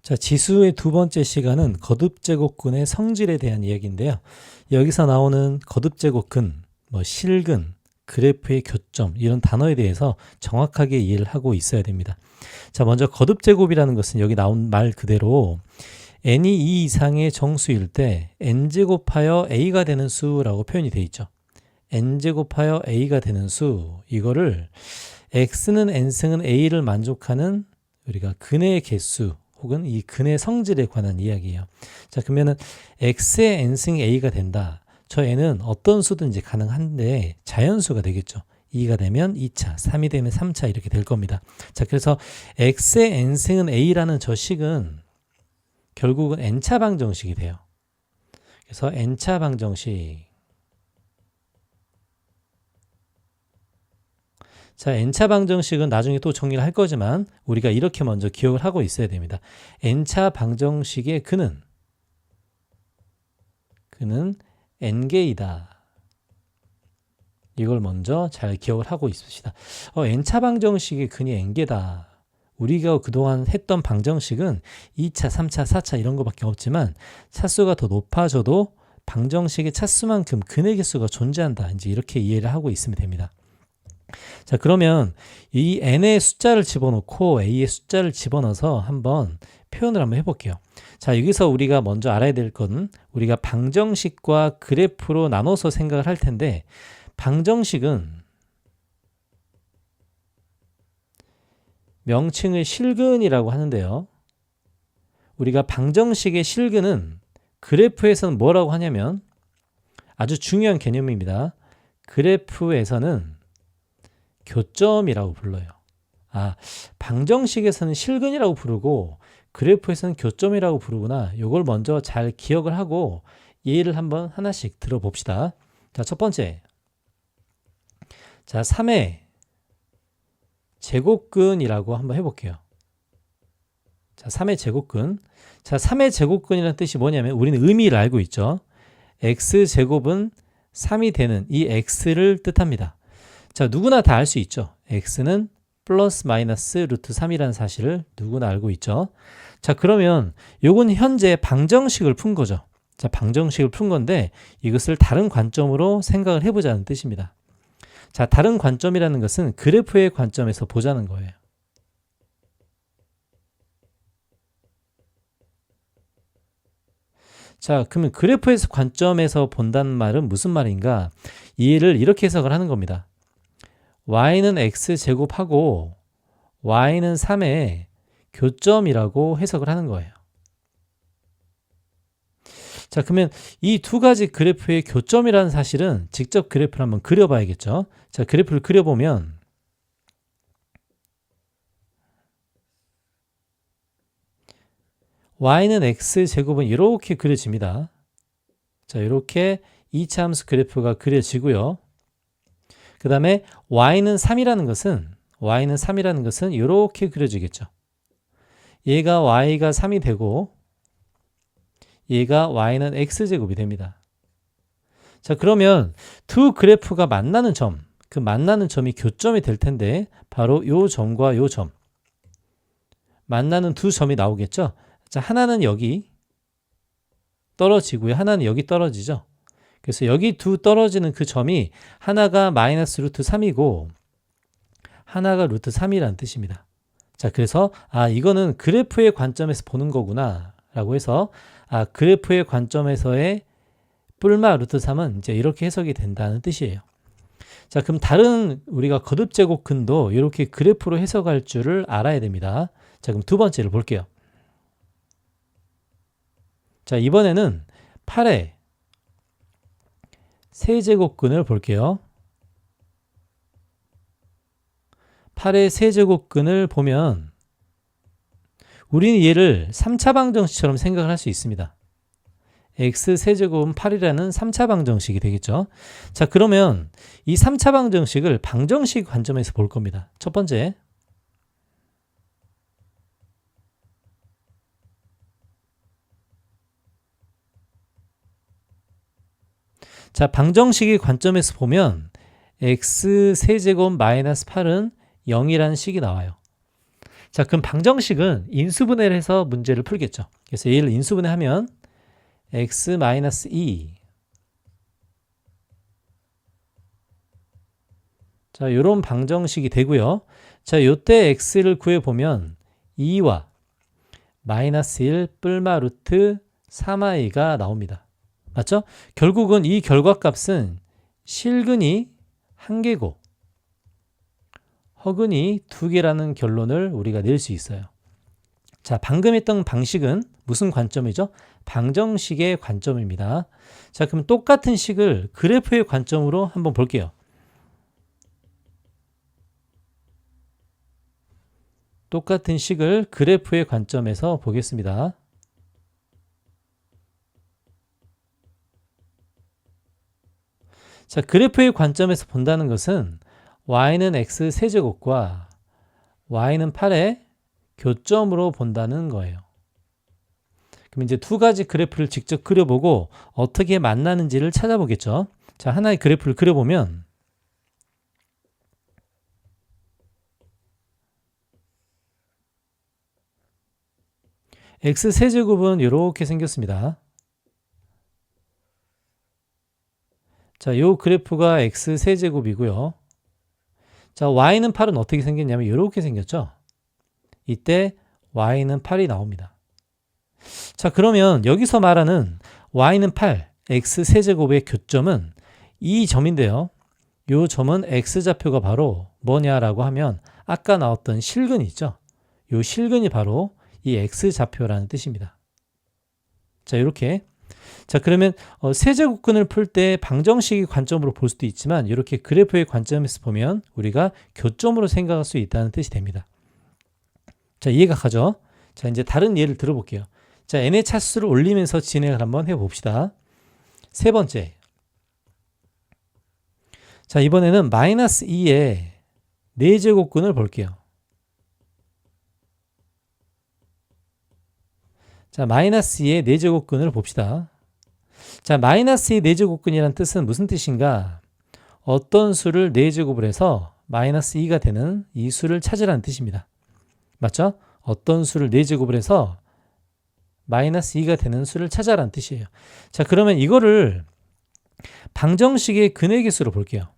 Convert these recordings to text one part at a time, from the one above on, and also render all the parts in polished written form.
자, 지수의 두 번째 시간은 거듭제곱근의 성질에 대한 이야기인데요. 여기서 나오는 거듭제곱근, 실근, 그래프의 교점 이런 단어에 대해서 정확하게 이해를 하고 있어야 됩니다. 자, 먼저 거듭제곱이라는 것은 여기 나온 말 그대로 n이 2 이상의 정수일 때 n제곱하여 a가 되는 수라고 표현이 되어 있죠. n제곱하여 a가 되는 수, 이거를 x는 n승은 a를 만족하는 우리가 근의 개수 혹은 이 근의 성질에 관한 이야기예요. 자, 그러면은 x의 n승 a가 된다. 저 n은 어떤 수든지 가능한데 자연수가 되겠죠. 2가 되면 2차, 3이 되면 3차 이렇게 될 겁니다. 자, 그래서 x의 n승은 a라는 저 식은 결국은 n차 방정식이 돼요. 그래서 n차 방정식. 자, n차 방정식은 나중에 또 정리를 할 거지만 우리가 이렇게 먼저 기억을 하고 있어야 됩니다. n차 방정식의 근은 n개이다. 이걸 먼저 잘 기억을 하고 있읍시다. n차 방정식의 근이 n개다. 우리가 그동안 했던 방정식은 2차, 3차, 4차 이런 거밖에 없지만 차수가 더 높아져도 방정식의 차수만큼 근의 개수가 존재한다. 이제 이렇게 이해를 하고 있으면 됩니다. 자, 그러면 이 n의 숫자를 집어넣고 a의 숫자를 집어넣어서 한번 표현을 한번 해볼게요. 자, 여기서 우리가 먼저 알아야 될 건 우리가 방정식과 그래프로 나눠서 생각을 할 텐데 방정식은 명칭을 실근이라고 하는데요. 우리가 방정식의 실근은 그래프에서는 뭐라고 하냐면 아주 중요한 개념입니다. 그래프에서는 교점이라고 불러요. 방정식에서는 실근이라고 부르고 그래프에서는 교점이라고 부르구나. 이걸 먼저 잘 기억을 하고 예를 한번 하나씩 들어봅시다. 자, 첫 번째. 자, 3의 제곱근이라고 한번 해볼게요. 자, 3의 제곱근. 자, 3의 제곱근이라는 뜻이 뭐냐면 우리는 의미를 알고 있죠. x제곱은 3이 되는 이 x를 뜻합니다. 자, 누구나 다 알 수 있죠. x는 플러스 마이너스 루트 3이라는 사실을 누구나 알고 있죠. 자, 그러면 요건 현재 방정식을 푼 거죠. 자, 방정식을 푼 건데 이것을 다른 관점으로 생각을 해보자는 뜻입니다. 자, 다른 관점이라는 것은 그래프의 관점에서 보자는 거예요. 자, 그러면 그래프에서 관점에서 본다는 말은 무슨 말인가? 이해를 이렇게 해석을 하는 겁니다. y는 x제곱하고 y는 3의 교점이라고 해석을 하는 거예요. 자, 그러면 이 두 가지 그래프의 교점이라는 사실은 직접 그래프를 한번 그려봐야겠죠. 자, 그래프를 그려보면 y는 x제곱은 이렇게 그려집니다. 자, 이렇게 2차 함수 그래프가 그려지고요. 그 다음에 y는 3이라는 것은 이렇게 그려지겠죠. 얘가 y가 3이 되고 얘가 y는 x제곱이 됩니다. 자, 그러면 두 그래프가 만나는 점, 그 만나는 점이 교점이 될 텐데 바로 요 점과 요 점, 만나는 두 점이 나오겠죠. 자, 하나는 여기 떨어지고요. 하나는 여기 떨어지죠. 그래서 여기 두 떨어지는 그 점이 하나가 마이너스 루트 3이고 하나가 루트 3이라는 뜻입니다. 자, 그래서 이거는 그래프의 관점에서 보는 거구나 라고 해서 그래프의 관점에서의 뿔마 루트 3은 이제 이렇게 해석이 된다는 뜻이에요. 자, 그럼 다른 우리가 거듭제곱근도 이렇게 그래프로 해석할 줄을 알아야 됩니다. 자, 그럼 두 번째를 볼게요. 자, 이번에는 8의 세제곱근을 볼게요. 8의 세제곱근을 보면 우리는 얘를 3차 방정식처럼 생각을 할 수 있습니다. x세제곱은 8이라는 3차 방정식이 되겠죠. 자, 그러면 이 3차 방정식을 방정식 관점에서 볼 겁니다. 첫 번째. 자, 방정식의 관점에서 보면 x세제곱 마이너스 8은 0이라는 식이 나와요. 자, 그럼 방정식은 인수분해를 해서 문제를 풀겠죠. 그래서 얘를 인수분해하면 x-2 자, 요런 방정식이 되고요. 자, 요때 x를 구해보면 2와 마이너스 1 뿔마 루트 3i가 나옵니다. 맞죠? 결국은 이 결과값은 실근이 1개고 허근이 2개라는 결론을 우리가 낼 수 있어요. 자, 방금 했던 방식은 무슨 관점이죠? 방정식의 관점입니다. 자, 그럼 똑같은 식을 그래프의 관점으로 한번 볼게요. 똑같은 식을 그래프의 관점에서 보겠습니다. 자, 그래프의 관점에서 본다는 것은 y는 x 세제곱과 y는 8의 교점으로 본다는 거예요. 그럼 이제 두 가지 그래프를 직접 그려보고 어떻게 만나는지를 찾아보겠죠. 자, 하나의 그래프를 그려보면 x 세제곱은 이렇게 생겼습니다. 자, 요 그래프가 x 세제곱이고요. 자, y는 8은 어떻게 생겼냐면 이렇게 생겼죠. 이때 y는 8이 나옵니다. 자, 그러면 여기서 말하는 y는 8, x 세제곱의 교점은 이 점인데요. 이 점은 x좌표가 바로 뭐냐라고 하면 아까 나왔던 실근이 있죠. 이 실근이 바로 이 x좌표라는 뜻입니다. 자, 이렇게. 자, 그러면 세제곱근을 풀 때 방정식의 관점으로 볼 수도 있지만 이렇게 그래프의 관점에서 보면 우리가 교점으로 생각할 수 있다는 뜻이 됩니다. 자, 이해가 가죠? 자, 이제 다른 예를 들어볼게요. 자, n의 차수를 올리면서 진행을 한번 해봅시다. 세 번째. 자, 이번에는 마이너스 2의 4제곱근을 볼게요. 자, 마이너스 2의 4제곱근을 봅시다. 자, 마이너스 2의 4제곱근이란 뜻은 무슨 뜻인가? 어떤 수를 4제곱을 해서 마이너스 2가 되는 이 수를 찾으라는 뜻입니다. 맞죠? 어떤 수를 4제곱을 해서 마이너스 2가 되는 수를 찾아라는 뜻이에요. 자, 그러면 이거를 방정식의 근의 개수로 볼게요.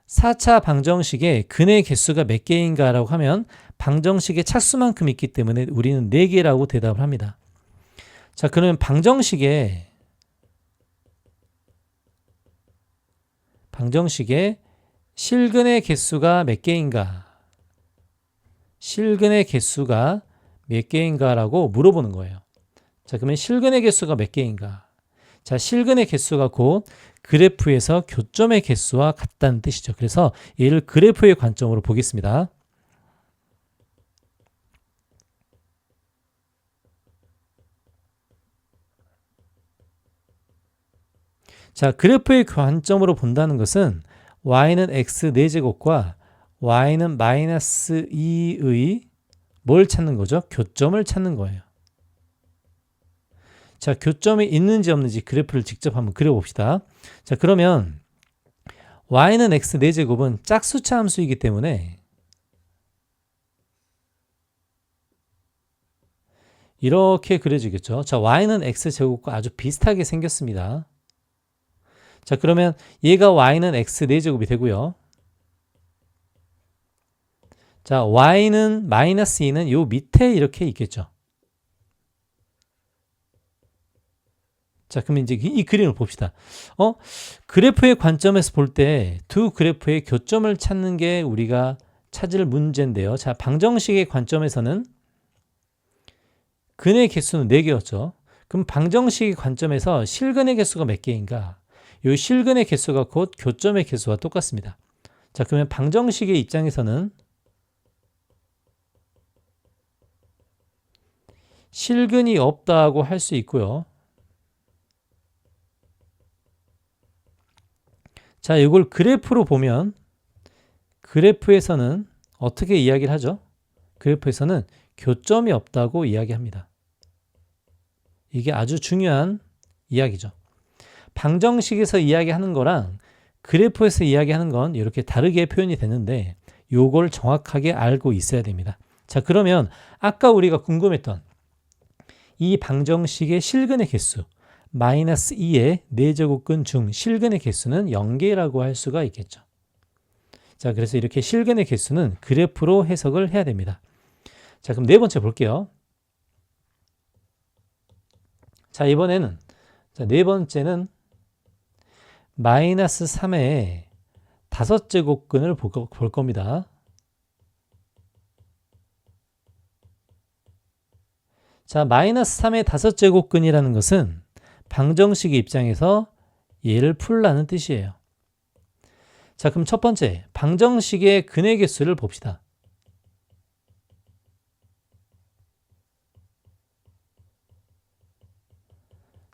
4차 방정식의 근의 개수가 몇 개인가 라고 하면 방정식의 차수만큼 있기 때문에 우리는 4개라고 대답을 합니다. 자, 그러면 방정식의 실근의 개수가 몇 개인가? 실근의 개수가 몇 개인가 라고 물어보는 거예요. 자, 그러면 실근의 개수가 몇 개인가? 자, 실근의 개수가 곧 그래프에서 교점의 개수와 같다는 뜻이죠. 그래서 얘를 그래프의 관점으로 보겠습니다. 자, 그래프의 관점으로 본다는 것은 y는 x 4제곱과 y는 마이너스 2의 뭘 찾는 거죠? 교점을 찾는 거예요. 자, 교점이 있는지 없는지 그래프를 직접 한번 그려봅시다. 자, 그러면 y는 x 4제곱은 짝수차 함수이기 때문에 이렇게 그려지겠죠. 자, y는 x제곱과 아주 비슷하게 생겼습니다. 자, 그러면 얘가 y는 x 4제곱이 되고요. 자, y는 마이너스 2는 요 밑에 이렇게 있겠죠. 자, 그러면 이제 이 그림을 봅시다. 그래프의 관점에서 볼 때 두 그래프의 교점을 찾는 게 우리가 찾을 문제인데요. 자, 방정식의 관점에서는 근의 개수는 4개였죠. 그럼 방정식의 관점에서 실근의 개수가 몇 개인가? 이 실근의 개수가 곧 교점의 개수와 똑같습니다. 자, 그러면 방정식의 입장에서는 실근이 없다고 할 수 있고요. 자, 이걸 그래프로 보면 그래프에서는 어떻게 이야기를 하죠? 그래프에서는 교점이 없다고 이야기합니다. 이게 아주 중요한 이야기죠. 방정식에서 이야기하는 거랑 그래프에서 이야기하는 건 이렇게 다르게 표현이 되는데 요걸 정확하게 알고 있어야 됩니다. 자, 그러면 아까 우리가 궁금했던 이 방정식의 실근의 개수 마이너스 2의 4제곱근 중 실근의 개수는 0개라고 할 수가 있겠죠. 자, 그래서 이렇게 실근의 개수는 그래프로 해석을 해야 됩니다. 자, 그럼 네 번째 볼게요. 자, 이번에는 네 번째는 마이너스 3의 5제곱근을 볼 겁니다. 자, 마이너스 3의 5제곱근이라는 것은 방정식의 입장에서 얘를 풀라는 뜻이에요. 자, 그럼 첫 번째, 방정식의 근의 개수를 봅시다.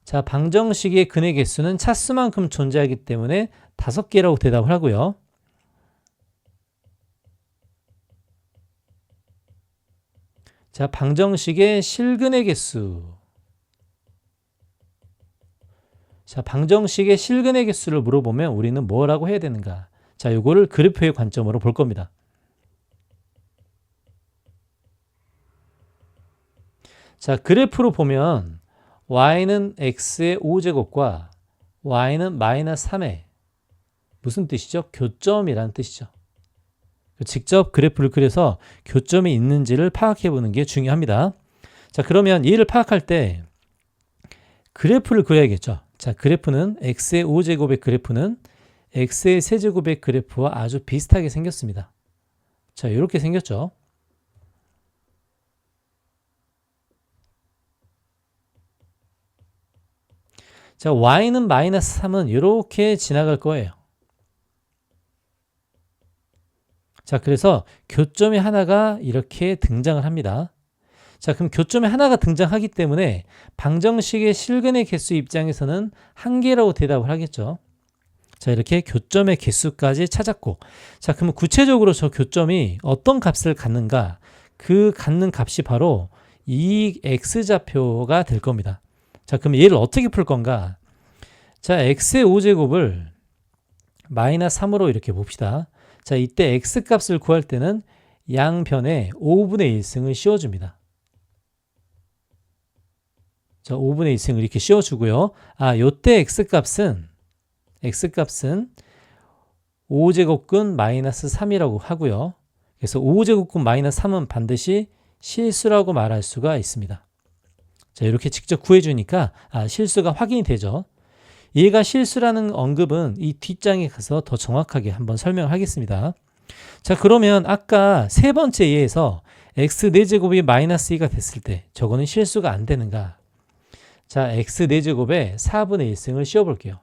자, 방정식의 근의 개수는 차수만큼 존재하기 때문에 5개라고 대답을 하고요. 자, 방정식의 실근의 개수. 자, 방정식의 실근의 개수를 물어보면 우리는 뭐라고 해야 되는가? 자, 이거를 그래프의 관점으로 볼 겁니다. 자, 그래프로 보면 y는 x의 5제곱과 y는 마이너스 3의 무슨 뜻이죠? 교점이라는 뜻이죠. 직접 그래프를 그려서 교점이 있는지를 파악해 보는 게 중요합니다. 자, 그러면 얘를 파악할 때 그래프를 그려야겠죠. 자, 그래프는 x의 5제곱의 그래프는 x의 세제곱의 그래프와 아주 비슷하게 생겼습니다. 자, 이렇게 생겼죠. 자, y는 마이너스 3은 이렇게 지나갈 거예요. 자, 그래서 교점이 하나가 이렇게 등장을 합니다. 자, 그럼 교점이 하나가 등장하기 때문에 방정식의 실근의 개수 입장에서는 1개라고 대답을 하겠죠. 자, 이렇게 교점의 개수까지 찾았고, 자, 그러면 구체적으로 저 교점이 어떤 값을 갖는가? 그 갖는 값이 바로 이 x좌표가 될 겁니다. 자, 그럼 얘를 어떻게 풀 건가? 자, x의 5제곱을 마이너스 3으로 이렇게 봅시다. 자, 이때 x값을 구할 때는 양변에 5분의 1승을 씌워줍니다. 자, 5분의 1승을 이렇게 씌워주고요. 아, 요때 x값은 5제곱근 마이너스 3이라고 하고요. 그래서 5제곱근 마이너스 3은 반드시 실수라고 말할 수가 있습니다. 자, 이렇게 직접 구해주니까 실수가 확인이 되죠. 얘가 실수라는 언급은 이 뒷장에 가서 더 정확하게 한번 설명하겠습니다. 자, 그러면 아까 세 번째 예에서 x 4제곱이 마이너스 2가 됐을 때 저거는 실수가 안 되는가? 자, x 4제곱에 4분의 1승을 씌워볼게요.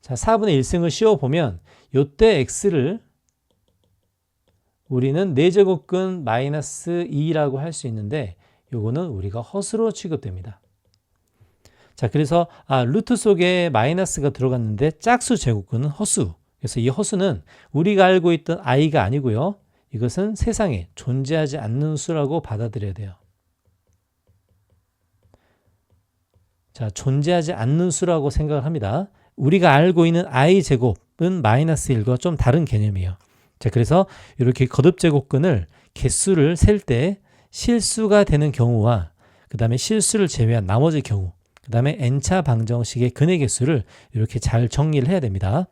자, 4분의 1승을 씌워보면 요때 x를 우리는 4제곱근 마이너스 2라고 할 수 있는데 요거는 우리가 허수로 취급됩니다. 자, 그래서 루트 속에 마이너스가 들어갔는데 짝수 제곱근은 허수. 그래서 이 허수는 우리가 알고 있던 i가 아니고요. 이것은 세상에 존재하지 않는 수라고 받아들여야 돼요. 자, 존재하지 않는 수라고 생각을 합니다. 우리가 알고 있는 i 제곱은 마이너스 1과 좀 다른 개념이에요. 자, 그래서 이렇게 거듭 제곱근을 개수를 셀 때 실수가 되는 경우와 그 다음에 실수를 제외한 나머지 경우, 그 다음에 n차 방정식의 근의 개수를 이렇게 잘 정리를 해야 됩니다.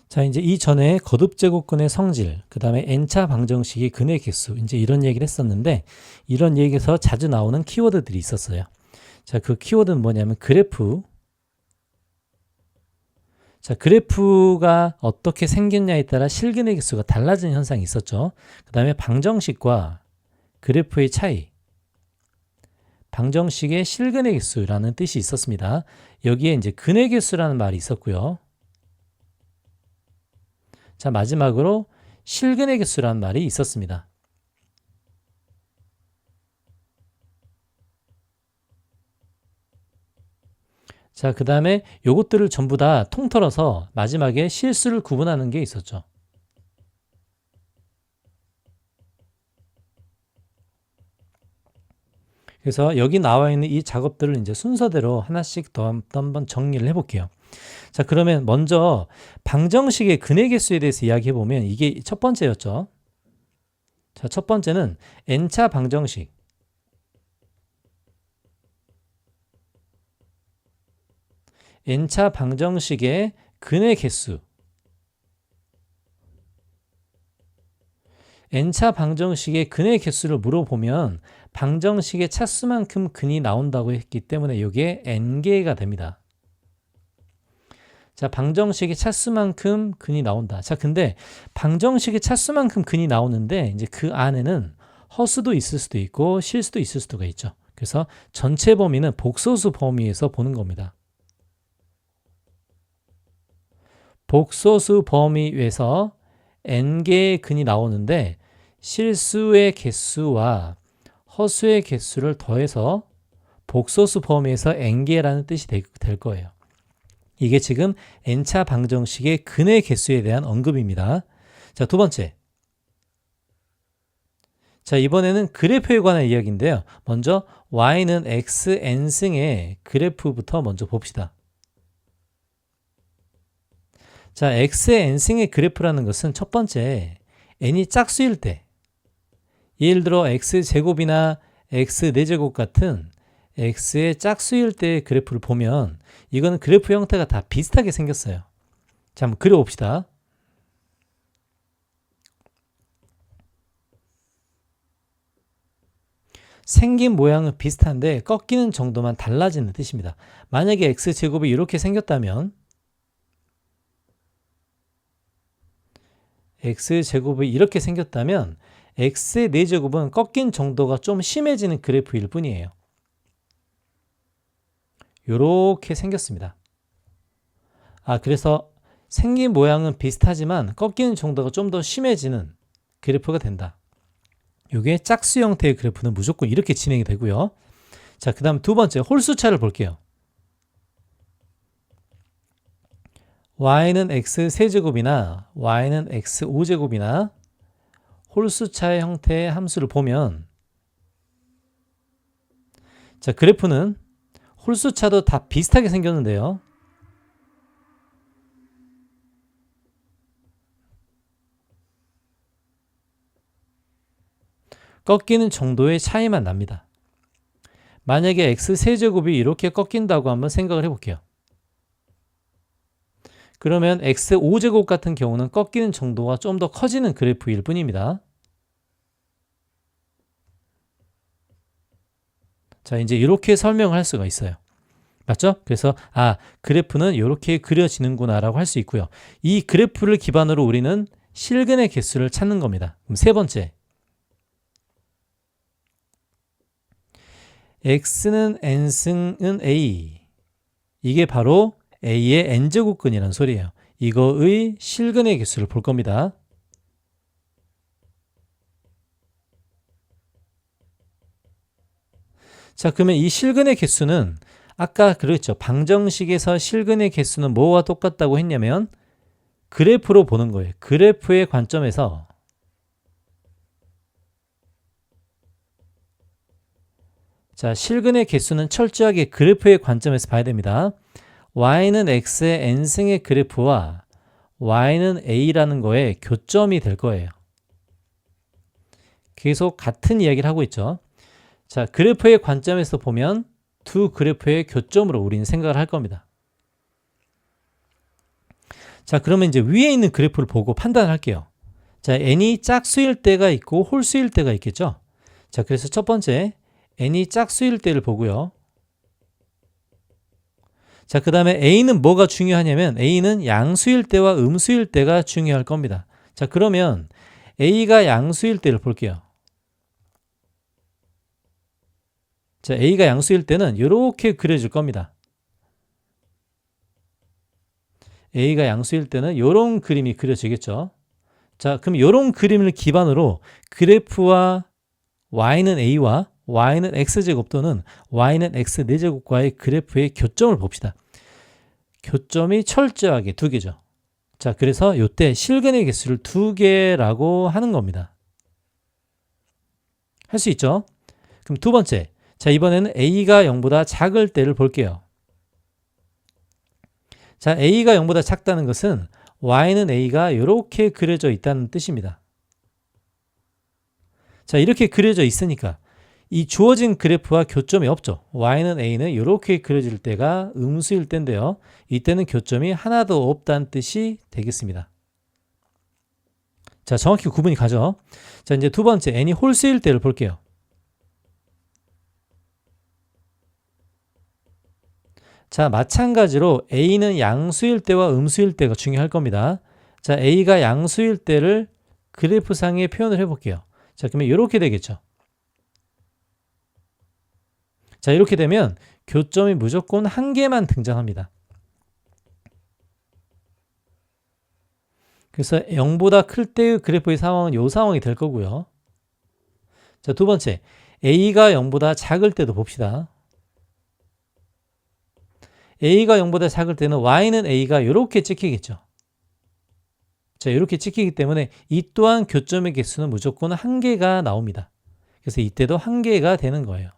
자, 이제 이전에 거듭 제곱근의 성질, 그 다음에 n차 방정식의 근의 개수, 이제 이런 얘기를 했었는데 이런 얘기에서 자주 나오는 키워드들이 있었어요. 자, 그 키워드는 뭐냐면 그래프. 자, 그래프가 어떻게 생겼냐에 따라 실근의 개수가 달라지는 현상이 있었죠. 그 다음에 방정식과 그래프의 차이. 방정식의 실근의 개수라는 뜻이 있었습니다. 여기에 이제 근의 개수라는 말이 있었고요. 자, 마지막으로 실근의 개수라는 말이 있었습니다. 자, 그 다음에 요것들을 전부 다 통틀어서 마지막에 실수를 구분하는 게 있었죠. 그래서 여기 나와 있는 이 작업들을 이제 순서대로 하나씩 더 한번 정리를 해볼게요. 자, 그러면 먼저 방정식의 근해 개수에 대해서 이야기해 보면 이게 첫 번째였죠. 자, 첫 번째는 n차 방정식. n차 방정식의 근해 개수. n차 방정식의 근해 개수를 물어보면 방정식의 차수만큼 근이 나온다고 했기 때문에 이게 n개가 됩니다. 자, 방정식의 차수만큼 근이 나온다. 자, 근데 방정식의 차수만큼 근이 나오는데 이제 그 안에는 허수도 있을 수도 있고 실수도 있을 수가 있죠. 그래서 전체 범위는 복소수 범위에서 보는 겁니다. 복소수 범위에서 n개의 근이 나오는데 실수의 개수와 허수의 개수를 더해서 복소수 범위에서 n개라는 뜻이 될 거예요. 이게 지금 n차 방정식의 근해 개수에 대한 언급입니다. 자, 두 번째. 자, 이번에는 그래프에 관한 이야기인데요. 먼저 y는 xn승의 그래프부터 먼저 봅시다. 자, x의 n승의 그래프라는 것은 첫 번째, n이 짝수일 때, 예를 들어 x제곱이나 x4제곱 같은 x의 짝수일 때의 그래프를 보면 이거는 그래프 형태가 다 비슷하게 생겼어요. 자, 한번 그려봅시다. 생긴 모양은 비슷한데 꺾이는 정도만 달라지는 뜻입니다. 만약에 x제곱이 이렇게 생겼다면 x제곱이 이렇게 생겼다면 x의 4제곱은 꺾인 정도가 좀 심해지는 그래프일 뿐이에요. 이렇게 생겼습니다. 그래서 생긴 모양은 비슷하지만 꺾이는 정도가 좀 더 심해지는 그래프가 된다. 이게 짝수 형태의 그래프는 무조건 이렇게 진행이 되고요. 자, 그 다음 두 번째 홀수차를 볼게요. y는 x3제곱이나 y는 x5제곱이나 홀수차의 형태의 함수를 보면 자, 그래프는 홀수차도 다 비슷하게 생겼는데요. 꺾이는 정도의 차이만 납니다. 만약에 x3제곱이 이렇게 꺾인다고 한번 생각을 해볼게요. 그러면 x5제곱 같은 경우는 꺾이는 정도가 좀 더 커지는 그래프일 뿐입니다. 자, 이제 이렇게 설명을 할 수가 있어요. 맞죠? 그래서 그래프는 이렇게 그려지는구나 라고 할 수 있고요. 이 그래프를 기반으로 우리는 실근의 개수를 찾는 겁니다. 그럼 세 번째, x는 n승은 a, 이게 바로 a의 n제곱근이라는 소리예요. 이거의 실근의 개수를 볼 겁니다. 자, 그러면 이 실근의 개수는 아까 그랬죠. 방정식에서 실근의 개수는 뭐와 똑같다고 했냐면 그래프로 보는 거예요. 그래프의 관점에서 자, 실근의 개수는 철저하게 그래프의 관점에서 봐야 됩니다. y는 x의 n승의 그래프와 y는 a라는 거에 교점이 될 거예요. 계속 같은 이야기를 하고 있죠. 자, 그래프의 관점에서 보면 두 그래프의 교점으로 우리는 생각을 할 겁니다. 자, 그러면 이제 위에 있는 그래프를 보고 판단할게요. 자, n이 짝수일 때가 있고 홀수일 때가 있겠죠. 자, 그래서 첫 번째 n이 짝수일 때를 보고요. 자, 그 다음에 a는 뭐가 중요하냐면 a는 양수일 때와 음수일 때가 중요할 겁니다. 자, 그러면 a가 양수일 때를 볼게요. 자, a가 양수일 때는 이렇게 그려질 겁니다. a가 양수일 때는 이런 그림이 그려지겠죠. 자, 그럼 이런 그림을 기반으로 그래프와 y는 a와 y는 x제곱 또는 y는 x4제곱과의 그래프의 교점을 봅시다. 교점이 철저하게 두 개죠. 자, 그래서 이때 실근의 개수를 2개라고 하는 겁니다. 할 수 있죠? 그럼 두 번째, 자, 이번에는 a가 0보다 작을 때를 볼게요. 자, a가 0보다 작다는 것은 y는 a가 이렇게 그려져 있다는 뜻입니다. 자, 이렇게 그려져 있으니까 이 주어진 그래프와 교점이 없죠. y는 a는 이렇게 그려질 때가 음수일 때인데요. 이때는 교점이 하나도 없다는 뜻이 되겠습니다. 자, 정확히 구분이 가죠. 자, 이제 두 번째 n이 홀수일 때를 볼게요. 자, 마찬가지로 a는 양수일 때와 음수일 때가 중요할 겁니다. 자, a가 양수일 때를 그래프상에 표현을 해볼게요. 자, 그러면 이렇게 되겠죠. 자, 이렇게 되면 교점이 무조건 한 개만 등장합니다. 그래서 0보다 클 때의 그래프의 상황은 이 상황이 될 거고요. 자, 두 번째, a가 0보다 작을 때도 봅시다. a가 0보다 작을 때는 y는 a가 이렇게 찍히겠죠. 자, 이렇게 찍히기 때문에 이 또한 교점의 개수는 무조건 한 개가 나옵니다. 그래서 이때도 한 개가 되는 거예요.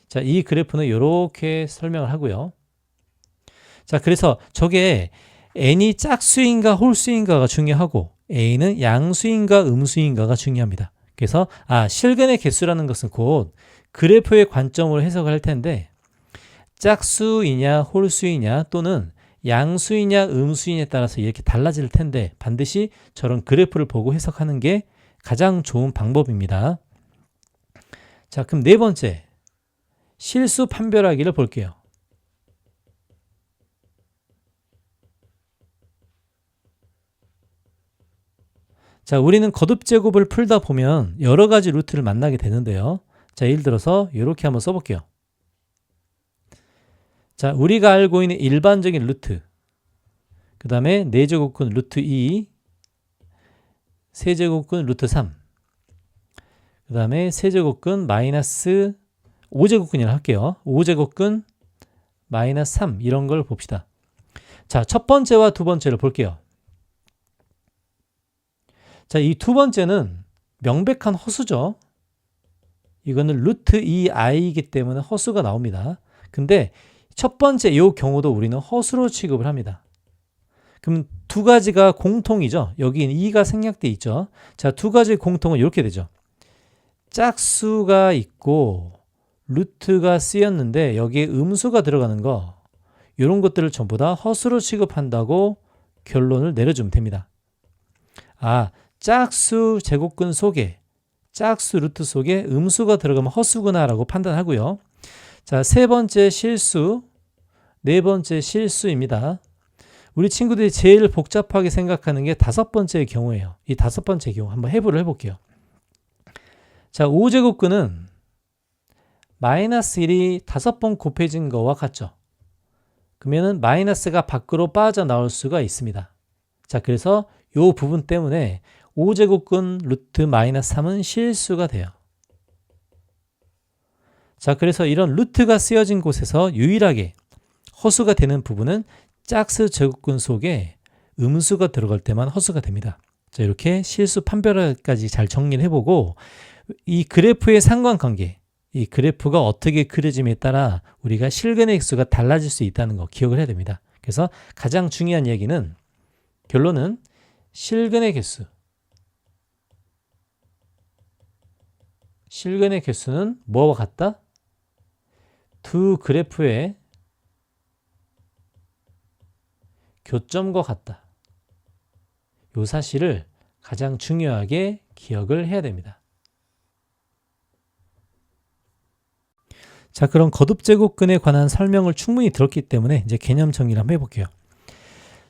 자, 이 그래프는 이렇게 설명을 하고요. 자, 그래서 저게 n이 짝수인가 홀수인가가 중요하고 a는 양수인가 음수인가가 중요합니다. 그래서 실근의 개수라는 것은 곧 그래프의 관점으로 해석을 할 텐데 짝수이냐 홀수이냐 또는 양수이냐 음수이냐에 따라서 이렇게 달라질 텐데 반드시 저런 그래프를 보고 해석하는 게 가장 좋은 방법입니다. 자, 그럼 네 번째, 실수 판별하기를 볼게요. 자, 우리는 거듭제곱을 풀다 보면 여러 가지 루트를 만나게 되는데요. 자, 예를 들어서 이렇게 한번 써볼게요. 자, 우리가 알고 있는 일반적인 루트, 그 다음에 4제곱근 루트 2, 세제곱근 루트 3, 그 다음에 세제곱근 마이너스 5제곱근이라 할게요. 5제곱근 마이너스 3 이런 걸 봅시다. 자, 첫 번째와 두 번째를 볼게요. 자, 이 두 번째는 명백한 허수죠. 이거는 루트 2i이기 때문에 허수가 나옵니다. 근데 첫 번째 이 경우도 우리는 허수로 취급을 합니다. 그럼 두 가지가 공통이죠. 여기 2가 생략돼 있죠. 자, 두 가지 공통은 이렇게 되죠. 짝수가 있고 루트가 쓰였는데 여기에 음수가 들어가는 거, 이런 것들을 전부 다 허수로 취급한다고 결론을 내려주면 됩니다. 짝수 제곱근 속에, 짝수 루트 속에 음수가 들어가면 허수구나라고 판단하고요. 자, 세 번째 실수, 네 번째 실수입니다. 우리 친구들이 제일 복잡하게 생각하는 게 다섯 번째의 경우예요. 이 다섯 번째 경우 한번 해부를 해볼게요. 자, 5제곱근은 마이너스 1이 5번 곱해진 거와 같죠. 그러면은 마이너스가 밖으로 빠져나올 수가 있습니다. 자, 그래서 이 부분 때문에 5제곱근 루트 마이너스 3은 실수가 돼요. 자, 그래서 이런 루트가 쓰여진 곳에서 유일하게 허수가 되는 부분은 짝수 제곱근 속에 음수가 들어갈 때만 허수가 됩니다. 자, 이렇게 실수 판별까지 잘 정리를 해보고 이 그래프의 상관관계, 이 그래프가 어떻게 그려짐에 따라 우리가 실근의 액수가 달라질 수 있다는 거 기억을 해야 됩니다. 그래서 가장 중요한 얘기는 결론은 실근의 개수, 실근의 개수는 뭐와 같다? 두 그래프의 교점과 같다. 이 사실을 가장 중요하게 기억을 해야 됩니다. 자, 그럼 거듭제곱근에 관한 설명을 충분히 들었기 때문에 이제 개념 정리를 한번 해볼게요.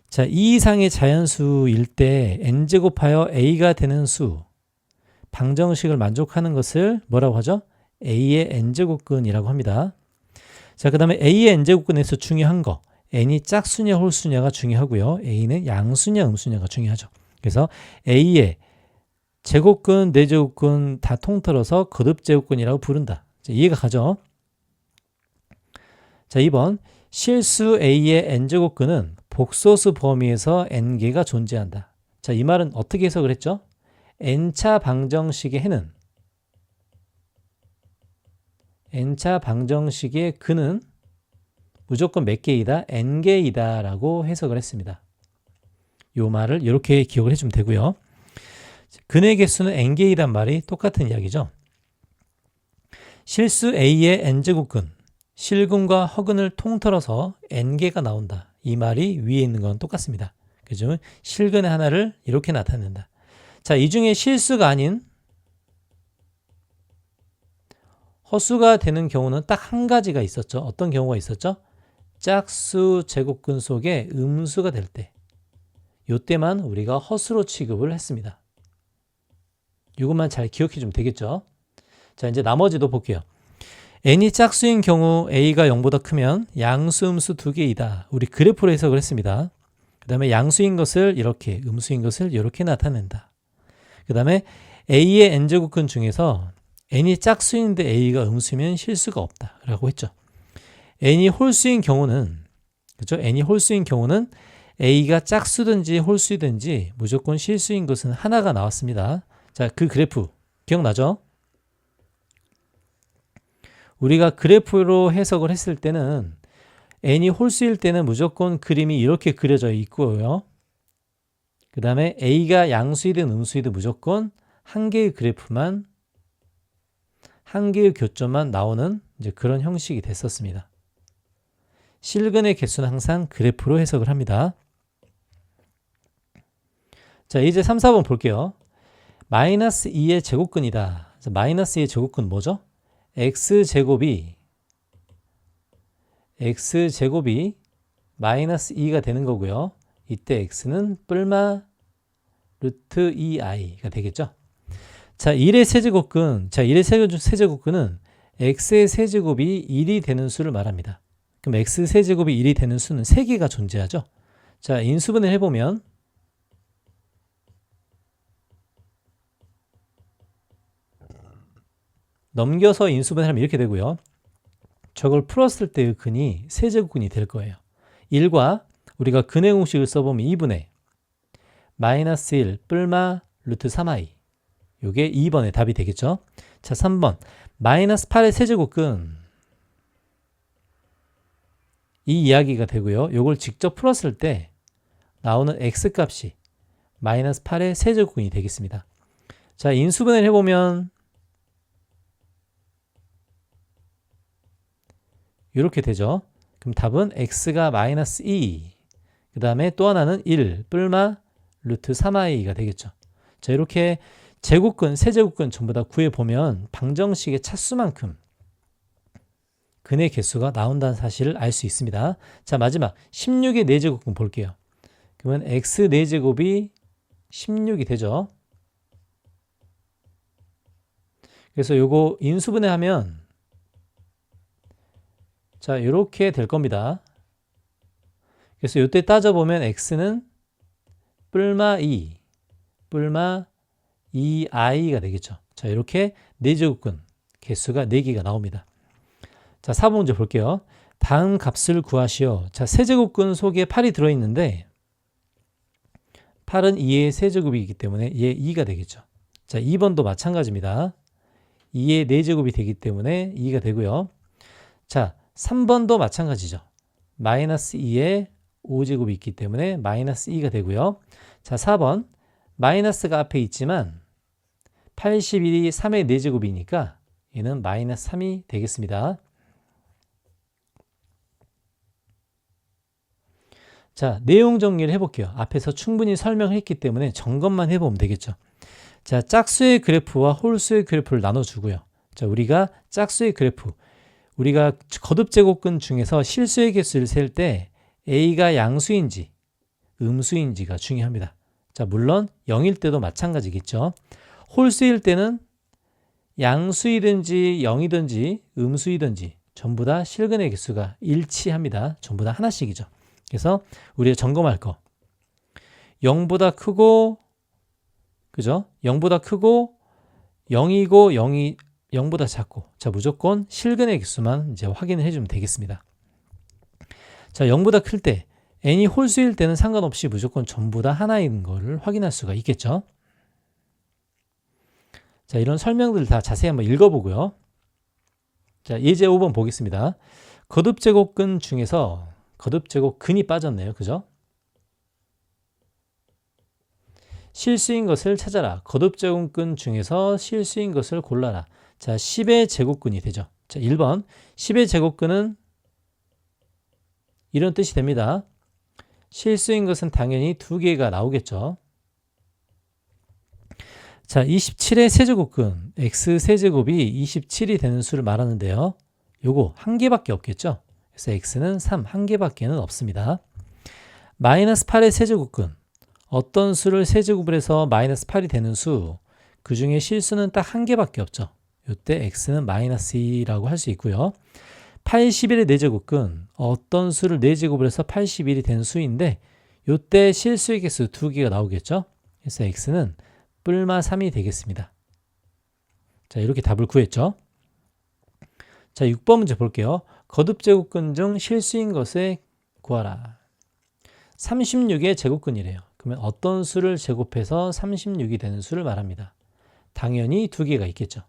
자, 2 이상의 자연수일 때 n제곱하여 a가 되는 수, 방정식을 만족하는 것을 뭐라고 하죠? a의 n제곱근이라고 합니다. 자, 그 다음에 a의 n제곱근에서 중요한 거, n이 짝수냐 홀수냐가 중요하고요. a는 양수냐 음수냐가 중요하죠. 그래서 a의 제곱근, 4제곱근 다 통틀어서 거듭제곱근이라고 부른다. 자, 이해가 가죠? 자, 2번 실수 a의 n제곱근은 복소수 범위에서 n개가 존재한다. 자, 이 말은 어떻게 해석을 했죠? n차 방정식의 해는 n차 방정식의 근은 무조건 몇 개이다? n개이다 라고 해석을 했습니다. 요 말을 이렇게 기억을 해주면 되고요. 근의 개수는 n개이란 말이 똑같은 이야기죠. 실수 A의 n제곱근, 실근과 허근을 통틀어서 n개가 나온다. 이 말이 위에 있는 건 똑같습니다. 그죠? 실근의 하나를 이렇게 나타낸다. 자, 이 중에 실수가 아닌 허수가 되는 경우는 딱 한 가지가 있었죠. 어떤 경우가 있었죠? 짝수 제곱근 속에 음수가 될 때. 이때만 우리가 허수로 취급을 했습니다. 이것만 잘 기억해 주면 되겠죠. 자, 이제 나머지도 볼게요. n이 짝수인 경우 a가 0보다 크면 양수, 음수 두 개이다. 우리 그래프로 해석을 했습니다. 그 다음에 양수인 것을 이렇게, 음수인 것을 이렇게 나타낸다. 그 다음에 a의 n제곱근 중에서 n이 짝수인데 a가 음수면 실수가 없다 라고 했죠. n이 홀수인 경우는, 그죠? n이 홀수인 경우는 a가 짝수든지 홀수든지 무조건 실수인 것은 하나가 나왔습니다. 자, 그 그래프 기억나죠? 우리가 그래프로 해석을 했을 때는 n이 홀수일 때는 무조건 그림이 이렇게 그려져 있고요. 그 다음에 a가 양수이든 음수이든 무조건 한 개의 그래프만, 한 개의 교점만 나오는 이제 그런 형식이 됐었습니다. 실근의 개수는 항상 그래프로 해석을 합니다. 자, 이제 3, 4번 볼게요. 마이너스 2의 제곱근이다. 마이너스 2의 제곱근 뭐죠? x제곱이 마이너스 2가 되는 거고요. 이때 x는 뿔마 루트 2i가 되겠죠. 자, 1의 세제곱근. 자, 1의 세제곱근은 x의 세제곱이 1이 되는 수를 말합니다. 그럼 x 세제곱이 1이 되는 수는 3개가 존재하죠. 자, 인수분해를 해보면 넘겨서 인수분해를 하면 이렇게 되고요. 저걸 풀었을 때의 근이 세제곱근이 될 거예요. 1과 우리가 근의 공식을 써보면 2분의 마이너스 1 뿔마 루트 3i. 요게 2번의 답이 되겠죠. 자, 3번 마이너스 8의 세제곱근. 이 이야기가 되고요. 요걸 직접 풀었을 때 나오는 x값이 마이너스 8의 세제곱근이 되겠습니다. 자, 인수분해를 해보면 이렇게 되죠. 그럼 답은 x가 마이너스 2, 그 다음에 또 하나는 1 뿔마 루트 3i가 되겠죠. 자, 이렇게 제곱근, 세제곱근 전부 다 구해보면 방정식의 차수만큼 근의 개수가 나온다는 사실을 알 수 있습니다. 자, 마지막 16의 4제곱근 볼게요. 그러면 x 4제곱이 16이 되죠. 그래서 요거 인수분해 하면 자, 이렇게 될 겁니다. 그래서 이때 따져보면 x는 뿔마 2i가 되겠죠. 자, 이렇게 4제곱근 개수가 4개가 나옵니다. 자, 4번 문제 볼게요. 다음 값을 구하시오. 자, 세제곱근 속에 8이 들어있는데 8은 2의 세제곱이기 때문에 얘 2가 되겠죠. 자, 2번도 마찬가지입니다. 2의 4제곱이 되기 때문에 2가 되고요. 자, 3번도 마찬가지죠. 마이너스 2의 5제곱이 있기 때문에 마이너스 2가 되고요. 자, 4번 마이너스가 앞에 있지만 81이 3의 4제곱이니까 얘는 마이너스 3이 되겠습니다. 자, 내용 정리를 해볼게요. 앞에서 충분히 설명했기 때문에 점검만 해보면 되겠죠. 자, 짝수의 그래프와 홀수의 그래프를 나눠주고요. 자, 우리가 짝수의 그래프, 우리가 거듭제곱근 중에서 실수의 개수를 셀 때 a가 양수인지 음수인지가 중요합니다. 자, 물론 0일 때도 마찬가지겠죠. 홀수일 때는 양수이든지 0이든지 음수이든지 전부 다 실근의 개수가 일치합니다. 전부 다 하나씩이죠. 그래서 우리가 점검할 거 0보다 크고, 그죠? 0보다 크고 0이고 0이 0보다 작고, 자, 무조건 실근의 개수만 이제 확인을 해주면 되겠습니다. 자, 0보다 클 때 n이 홀수일 때는 상관없이 무조건 전부 다 하나인 거를 확인할 수가 있겠죠. 자, 이런 설명들 다 자세히 한번 읽어보고요. 자, 예제 5번 보겠습니다. 거듭제곱근 중에서 거듭제곱근이 빠졌네요. 그죠? 실수인 것을 찾아라. 거듭제곱근 중에서 실수인 것을 골라라. 자, 10의 제곱근이 되죠. 자, 1번 10의 제곱근은 이런 뜻이 됩니다. 실수인 것은 당연히 2개가 나오겠죠. 자, 27의 세제곱근 x 세제곱이 27이 되는 수를 말하는데요. 요거 한 개밖에 없겠죠. 그래서 x는 3, 한 개밖에는 없습니다. 마이너스 8의 세제곱근, 어떤 수를 세제곱을 해서 마이너스 8이 되는 수, 그 중에 실수는 딱 한 개밖에 없죠. 이때 x는 마이너스 2라고 할 수 있고요. 81의 4제곱근, 어떤 수를 4제곱을 해서 81이 된 수인데 이때 실수의 개수 2개가 나오겠죠. 그래서 x는 뿔마 3이 되겠습니다. 자, 이렇게 답을 구했죠. 자, 6번 문제 볼게요. 거듭제곱근 중 실수인 것을 구하라. 36의 제곱근이래요. 그러면 어떤 수를 제곱해서 36이 되는 수를 말합니다. 당연히 2개가 있겠죠.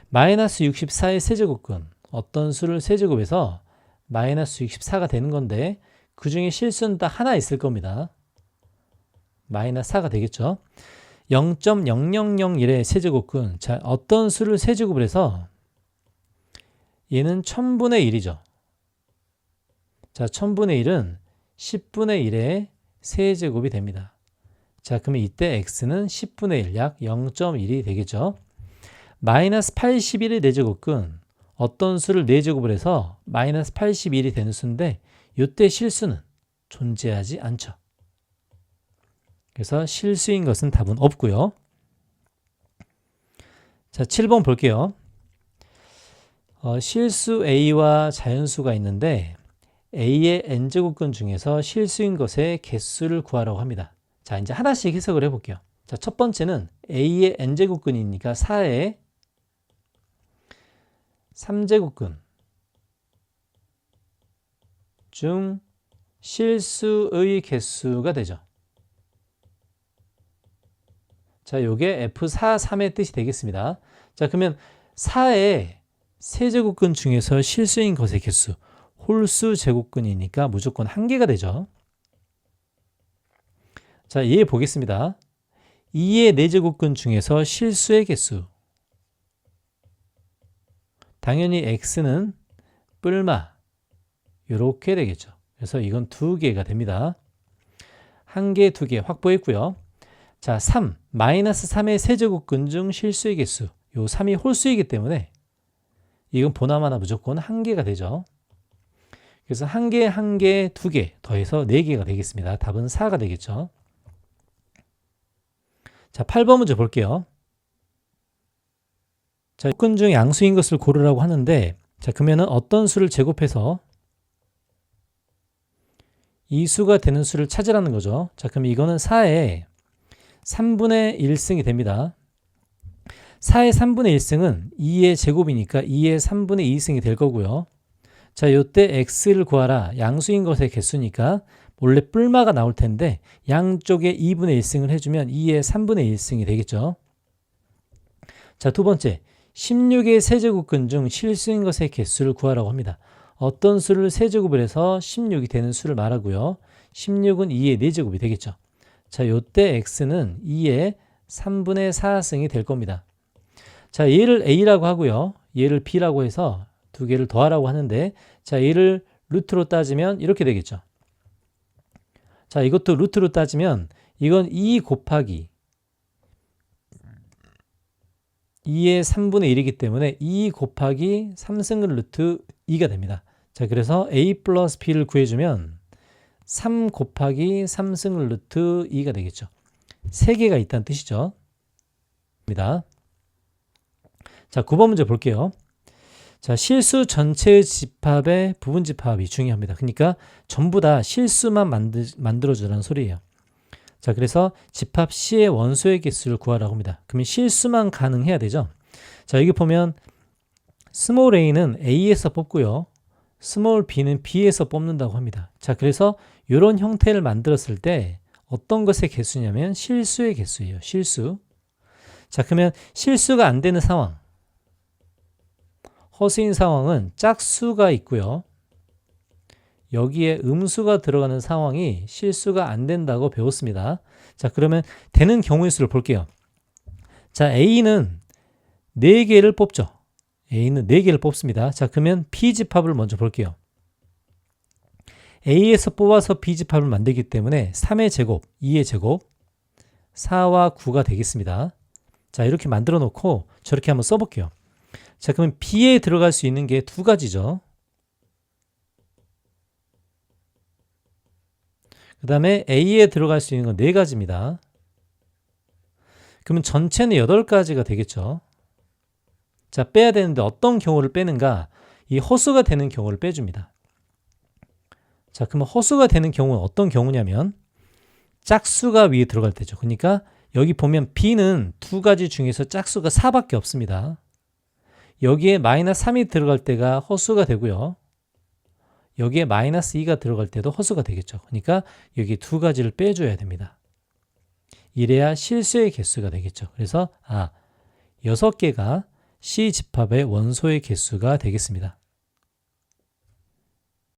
마이너스 64의 세제곱근, 어떤 수를 세제곱해서 마이너스 64가 되는 건데 그 중에 실수는 딱 하나 있을 겁니다. 마이너스 4가 되겠죠. 0.0001의 세제곱근, 자, 어떤 수를 세제곱을 해서 얘는 1000분의 1이죠. 자, 1000분의 1은 10분의 1의 세제곱이 됩니다. 자, 그러면 이때 x는 10분의 1, 약 0.1이 되겠죠. 마이너스 81의 4제곱근, 어떤 수를 4제곱을 해서 마이너스 81이 되는 수인데 이때 실수는 존재하지 않죠. 그래서 실수인 것은 답은 없고요. 자, 7번 볼게요. 실수 a와 자연수가 있는데 a의 n제곱근 중에서 실수인 것의 개수를 구하라고 합니다. 자, 이제 하나씩 해석을 해볼게요. 자, 첫 번째는 a의 n제곱근이니까 4의 3제곱근 중 실수의 개수가 되죠. 자, 요게 F4, 3의 뜻이 되겠습니다. 자, 그러면 4의 세제곱근 중에서 실수인 것의 개수, 홀수 제곱근이니까 무조건 1개가 되죠. 자, 이해 보겠습니다. 2의 4제곱근 중에서 실수의 개수, 당연히 x는 뿔마 이렇게 되겠죠. 그래서 이건 2개가 됩니다. 1개, 2개 확보했고요. 자, 3, 마이너스 3의 세제곱근 중 실수의 개수, 요 3이 홀수이기 때문에 이건 보나마나 무조건 1개가 되죠. 그래서 1개, 1개, 2개 더해서 4개가 되겠습니다. 답은 4가 되겠죠. 자, 8번 문제 볼게요. 자, 근 중 양수인 것을 고르라고 하는데, 자, 그러면은 어떤 수를 제곱해서 이 수가 되는 수를 찾으라는 거죠. 자, 그럼 이거는 4의 3분의 1승이 됩니다. 4의 3분의 1승은 2의 제곱이니까 2의 3분의 2승이 될 거고요. 자, 요때 x를 구하라. 양수인 것의 개수니까 원래 뿔마가 나올 텐데 양쪽에 2분의 1승을 해주면 2의 3분의 1승이 되겠죠. 자, 두 번째, 16의 세제곱근 중 실수인 것의 개수를 구하라고 합니다. 어떤 수를 세제곱을 해서 16이 되는 수를 말하고요. 16은 2의 4제곱이 되겠죠. 자, 요때 x는 2의 3분의 4승이 될 겁니다. 자, 얘를 a라고 하고요. 얘를 b라고 해서 두 개를 더하라고 하는데, 자, 얘를 루트로 따지면 이렇게 되겠죠. 자, 이것도 루트로 따지면 이건 2 곱하기 2의 3분의 1이기 때문에 2 곱하기 3승근 루트 2가 됩니다. 자, 그래서 a 플러스 b를 구해주면 3 곱하기 3승근 루트 2가 되겠죠. 3개가 있다는 뜻이죠. 자, 9번 문제 볼게요. 자, 실수 전체의 집합의 부분 집합이 중요합니다. 그러니까 전부 다 실수만 만들어주라는 소리예요. 자, 그래서 집합 C의 원소의 개수를 구하라고 합니다. 그러면 실수만 가능해야 되죠. 자, 여기 보면 스몰 a는 a에서 뽑고요. 스몰 b는 b에서 뽑는다고 합니다. 자, 그래서 이런 형태를 만들었을 때 어떤 것의 개수냐면 실수의 개수예요. 실수. 자, 그러면 실수가 안 되는 상황. 허수인 상황은 짝수가 있고요. 여기에 음수가 들어가는 상황이 실수가 안 된다고 배웠습니다. 자, 그러면 되는 경우의 수를 볼게요. 자, A는 4개를 뽑죠. A는 4개를 뽑습니다. 자, 그러면 B집합을 먼저 볼게요. A에서 뽑아서 B집합을 만들기 때문에 3의 제곱, 2의 제곱, 4와 9가 되겠습니다. 자, 이렇게 만들어 놓고 저렇게 한번 써볼게요. 자, 그러면 B에 들어갈 수 있는 게 2가지죠. 그 다음에 A에 들어갈 수 있는 건 4가지입니다. 그러면 전체는 8가지가 되겠죠. 자, 빼야 되는데 어떤 경우를 빼는가? 이 허수가 되는 경우를 빼줍니다. 자, 그러면 허수가 되는 경우는 어떤 경우냐면 짝수가 위에 들어갈 때죠. 그러니까 여기 보면 B는 2가지 중에서 짝수가 4밖에 없습니다. 여기에 마이너스 3이 들어갈 때가 허수가 되고요. 여기에 마이너스 2가 들어갈 때도 허수가 되겠죠. 그러니까 여기 2가지를 빼줘야 됩니다. 이래야 실수의 개수가 되겠죠. 그래서 6개가 C집합의 원소의 개수가 되겠습니다.